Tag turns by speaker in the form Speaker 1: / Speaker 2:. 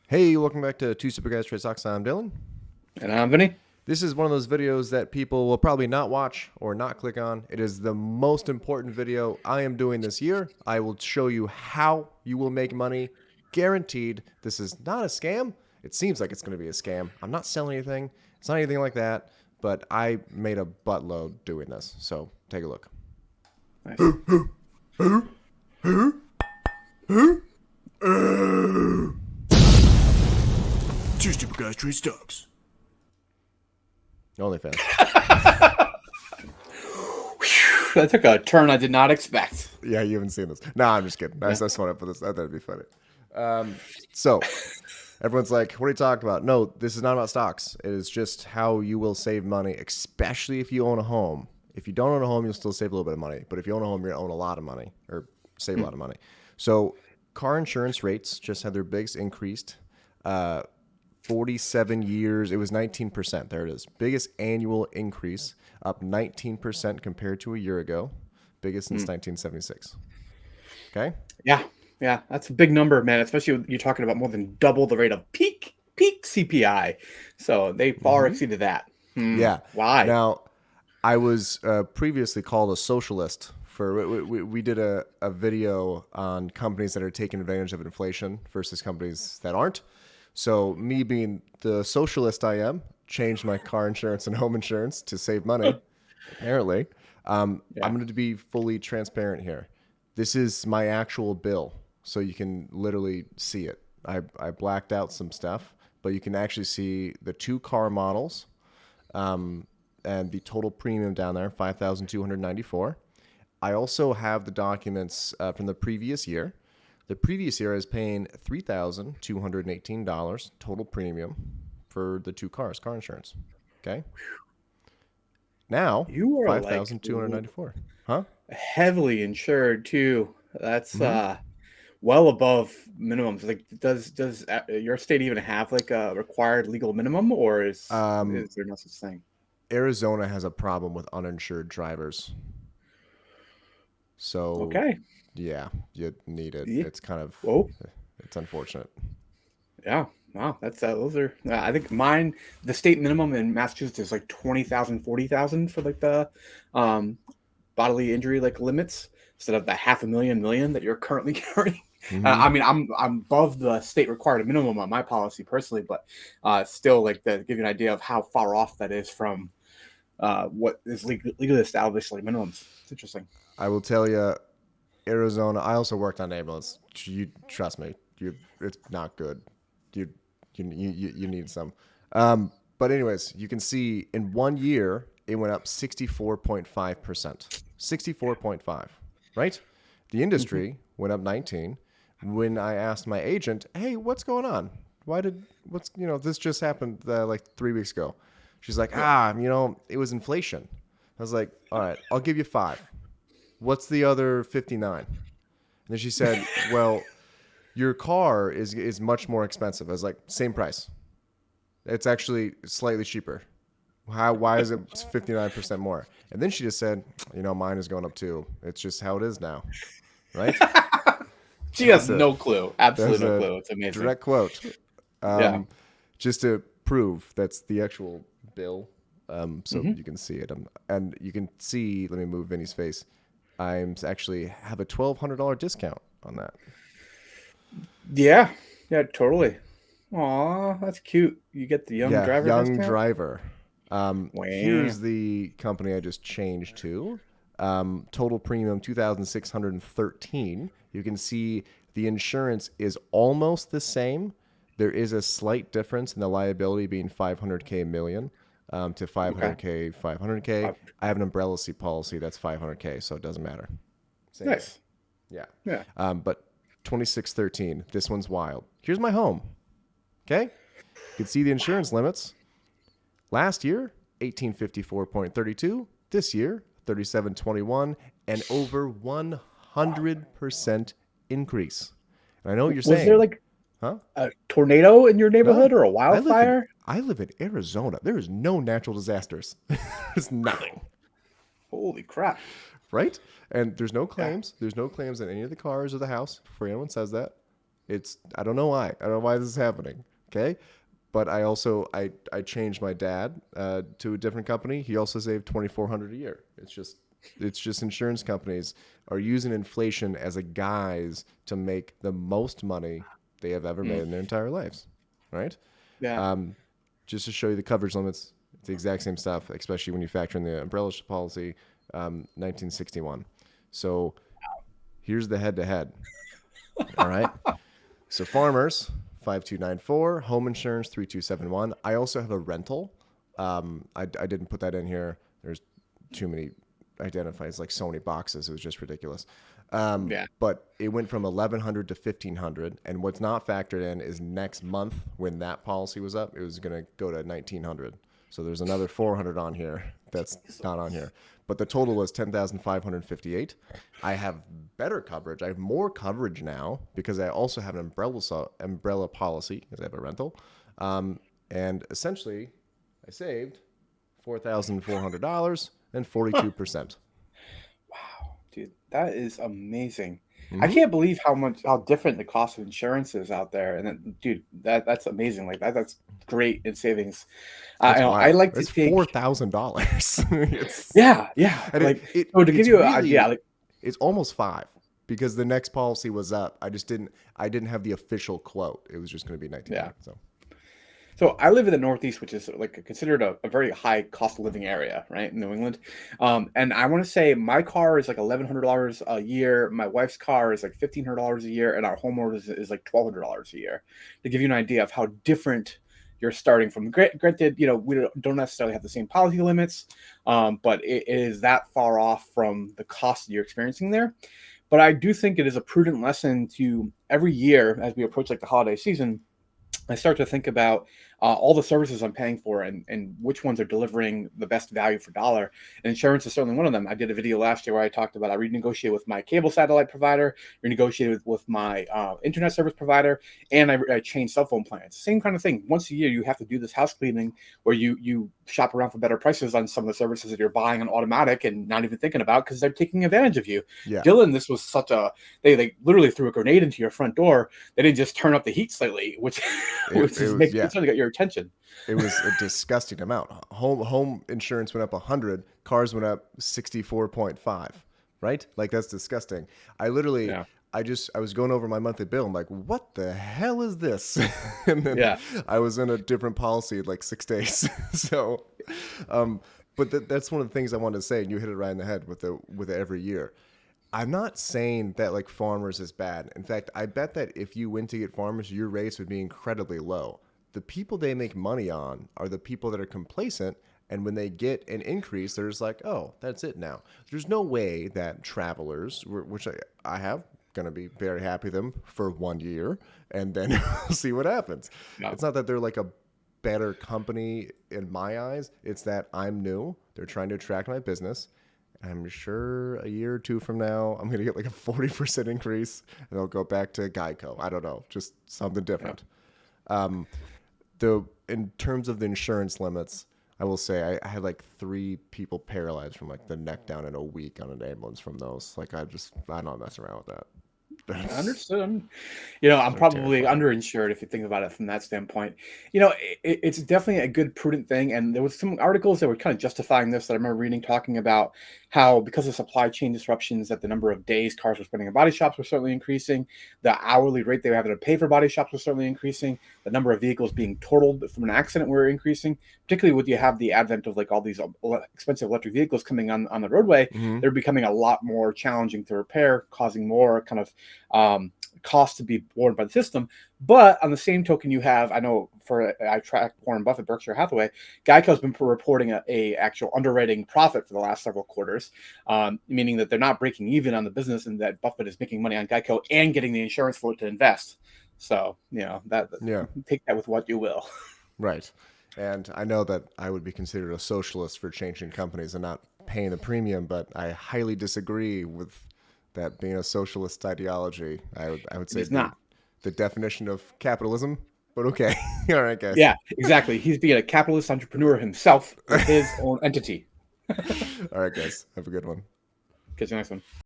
Speaker 1: Hey, welcome back to Two Super Guys Trade Stocks. I'm Dylan.
Speaker 2: And I'm Vinny.
Speaker 1: This is one of those videos that people will probably not watch or not click on. It is the most important video I am doing this year. I will show you how you will make money, guaranteed. This is not a scam. It seems like it's going to be a scam. I'm not selling anything. It's not anything like that, but I made a buttload doing this. So take a look.
Speaker 2: Nice.
Speaker 1: Two Super Guys Trade Stocks. OnlyFans.
Speaker 2: That took a turn I did not expect.
Speaker 1: Yeah, you haven't seen this. No, I'm just kidding. I just want to put this. I thought it'd be funny. So everyone's like, what are you talking about? No, this is not about stocks. It is just how you will save money, especially if you own a home. If you don't own a home, you'll still save a little bit of money. But if you own a home, you're going to own a lot of money or save a lot of money. So car insurance rates just had their biggest increased. 47 years, it was 19%. There it is. Biggest annual increase, up 19% compared to a year ago. Biggest since 1976. Okay?
Speaker 2: Yeah, that's a big number, man. Especially when you're talking about more than double the rate of peak CPI. So they far exceeded that.
Speaker 1: Yeah.
Speaker 2: Why?
Speaker 1: Now, I was previously called a socialist for we did a video on companies that are taking advantage of inflation versus companies that aren't. So me being the socialist I am, changed my car insurance and home insurance to save money, apparently. I'm going to be fully transparent here. This is my actual bill, so you can literally see it. I blacked out some stuff, but you can actually see the two car models and the total premium down there, $5,294. I also have the documents from the previous year. The previous year I was paying $3,218 total premium for the two cars, car insurance. Okay. Now,
Speaker 2: You are like
Speaker 1: 5,294. Huh?
Speaker 2: heavily insured too. That's well above minimums. Like, does your state even have like a required legal minimum, or is there no such thing?
Speaker 1: Arizona has a problem with uninsured drivers. So,
Speaker 2: Okay.
Speaker 1: yeah, you need it.
Speaker 2: Yeah.
Speaker 1: It's kind of,
Speaker 2: Whoa.
Speaker 1: it's unfortunate.
Speaker 2: Yeah. Wow. That's those are. I think mine. The state minimum in Massachusetts is like 20,000, 40,000 for like the bodily injury like limits instead of the half a million that you're currently carrying. I mean, I'm above the state required minimum on my policy personally, but still, like, to give you an idea of how far off that is from what is legally established like minimums. It's interesting.
Speaker 1: I will tell you, Arizona. I also worked on ambulance. You trust me. It's not good. You you need some. But anyways, you can see in 1 year it went up 64.5%. 64.5, right? The industry went up 19. When I asked my agent, "Hey, what's going on? This just happened like 3 weeks ago." She's like, it was inflation." I was like, "All right, I'll give you 5. What's the other 59?" And then she said, "Well, your car is much more expensive." I was like, "Same price. It's actually slightly cheaper. Why is it 59% more?" And then she just said, "Mine is going up too. It's just how it is now." Right?
Speaker 2: She has no clue.
Speaker 1: There's
Speaker 2: Absolutely no
Speaker 1: a
Speaker 2: clue. It's amazing.
Speaker 1: direct quote.
Speaker 2: Yeah.
Speaker 1: Just to prove that's the actual bill. So you can see it. And you can see, let me move Vinny's face. I'm actually have a $1,200 discount on that.
Speaker 2: Yeah. Yeah. Totally. Aw, that's cute. You get the young
Speaker 1: Yeah,
Speaker 2: driver
Speaker 1: young
Speaker 2: discount.
Speaker 1: driver.
Speaker 2: Wow.
Speaker 1: Here's the company I just changed to. Total premium 2,613. You can see the insurance is almost the same. There is a slight difference in the liability being 500K million to
Speaker 2: Okay.
Speaker 1: 500K 500K. I have an umbrella policy that's 500K, so it doesn't matter. Same thing.
Speaker 2: Nice.
Speaker 1: Yeah.
Speaker 2: Yeah.
Speaker 1: But 2613. This one's wild. Here's my home. Okay. You can see the insurance limits. Last year, 1854.32. This year, 3721, and over 100% increase. And I know what you're
Speaker 2: Was there
Speaker 1: saying,
Speaker 2: like
Speaker 1: huh?
Speaker 2: a tornado in your
Speaker 1: No,
Speaker 2: neighborhood or a
Speaker 1: I live in
Speaker 2: wildfire?
Speaker 1: I live in Arizona. There is no natural disasters. There's nothing,
Speaker 2: Holy crap.
Speaker 1: right? And there's no
Speaker 2: Yeah.
Speaker 1: claims. There's no claims on any of the cars or the house. Before anyone says that, I don't know why. I don't know why this is happening. Okay. But I changed my dad to a different company. He also saved 2,400 a year. It's just insurance companies are using inflation as a guise to make the most money they have ever made
Speaker 2: Mm.
Speaker 1: in their entire lives, right?
Speaker 2: Yeah.
Speaker 1: Um, just to show you the coverage limits, it's the exact same stuff, especially when you factor in the umbrella policy, 1961. So here's the head-to-head. All right. So farmers, 5294, home insurance 3271. I also have a rental. I didn't put that in here. There's too many identifiers, like so many boxes. It was just ridiculous.
Speaker 2: Yeah.
Speaker 1: But it went from 1100 to 1500, and what's not factored in is next month when that policy was up, it was going to go to 1900. So there's another 400 on here that's not on here. But the total was 10,558. I have better coverage. I have more coverage now because I also have an umbrella policy because I have a rental. And essentially, I saved $4,400 and
Speaker 2: Huh.
Speaker 1: 42%.
Speaker 2: Wow, dude, that is amazing. I
Speaker 1: Mm-hmm.
Speaker 2: can't believe how different the cost of insurance is out there. And then, dude, that's amazing. Like that's great in savings.
Speaker 1: It's
Speaker 2: I
Speaker 1: wild.
Speaker 2: like to
Speaker 1: It's
Speaker 2: take,
Speaker 1: $4,000. It's
Speaker 2: yeah, yeah.
Speaker 1: and
Speaker 2: Like
Speaker 1: it
Speaker 2: so to give
Speaker 1: it's
Speaker 2: you a yeah,
Speaker 1: really
Speaker 2: like
Speaker 1: it's almost five because the next policy was up. I didn't have the official quote. It was just going to be
Speaker 2: yeah.
Speaker 1: 1,900. So
Speaker 2: So I live in the Northeast, which is like considered a very high cost of living area, right, in New England. And I want to say my car is like $1,100 a year. My wife's car is like $1,500 a year, and our homeowners is like $1,200 a year. To give you an idea of how different you're starting from. Granted, we don't necessarily have the same policy limits, but it is that far off from the cost that you're experiencing there. But I do think it is a prudent lesson to every year as we approach like the holiday season. I start to think about all the services I'm paying for and which ones are delivering the best value for dollar. And insurance is certainly one of them. I did a video last year where I talked about I renegotiated with my cable satellite provider, renegotiated with my internet service provider, and I changed cell phone plans. Same kind of thing. Once a year, you have to do this house cleaning where you shop around for better prices on some of the services that you're buying on automatic and not even thinking about because they're taking advantage of you.
Speaker 1: yeah,
Speaker 2: Dylan, this was such a they literally threw a grenade into your front door. They didn't just turn up the heat slightly, which
Speaker 1: it,
Speaker 2: which
Speaker 1: it
Speaker 2: is
Speaker 1: was
Speaker 2: make
Speaker 1: yeah.
Speaker 2: it's only got your attention.
Speaker 1: It was a disgusting amount. Home insurance went up 100, cars went up 64.5, right? Like that's disgusting. I literally
Speaker 2: Yeah,
Speaker 1: I was going over my monthly bill. I'm like, "What the hell is this?" And then
Speaker 2: yeah,
Speaker 1: I was in a different policy in like 6 days. So um but that's one of the things I wanted to say, and you hit it right in the head with every year. I'm not saying that like farmers is bad. In fact, I bet that if you went to get farmers, your rates would be incredibly low. The people they make money on are the people that are complacent. And when they get an increase, they're just like, oh, that's it now. There's no way that travelers, which I have, going to be very happy with them for 1 year and then we'll see what happens.
Speaker 2: yeah.
Speaker 1: It's not that they're like a better company in my eyes. It's that I'm new. They're trying to attract my business. I'm sure a year or two from now, I'm going to get like a 40% increase and they'll go back to Geico. I don't know, just something
Speaker 2: Yeah.
Speaker 1: different. Um, in terms of the insurance limits, I will say I had like 3 people paralyzed from like the neck down in a week on an ambulance from those. Like I don't mess around with that. That's
Speaker 2: Understood. I'm
Speaker 1: so
Speaker 2: probably
Speaker 1: terrifying.
Speaker 2: underinsured if you think about it from that standpoint. It's definitely a good, prudent thing. And there was some articles that were kind of justifying this that I remember reading, talking about how because of supply chain disruptions, that the number of days cars were spending in body shops was certainly increasing. The hourly rate they were having to pay for body shops was certainly increasing. The number of vehicles being totaled from an accident were increasing. Particularly with you have the advent of like all these expensive electric vehicles coming on the roadway,
Speaker 1: Mm-hmm.
Speaker 2: they're becoming a lot more challenging to repair, causing more kind of cost to be borne by the system. But on the same token, you have, I know for I track Warren Buffett, Berkshire Hathaway, Geico's been reporting a actual underwriting profit for the last several quarters, meaning that they're not breaking even on the business and that Buffett is making money on Geico and getting the insurance for it to invest. So, that
Speaker 1: Yeah,
Speaker 2: take that with what you will.
Speaker 1: right. And I know that I would be considered a socialist for changing companies and not paying the premium, but I highly disagree with that being a socialist ideology. I would say
Speaker 2: He's not.
Speaker 1: the definition of capitalism, but okay. All right, guys.
Speaker 2: Yeah, exactly. He's being a capitalist entrepreneur himself with his own entity.
Speaker 1: All right, guys. Have a good one.
Speaker 2: Catch you next one.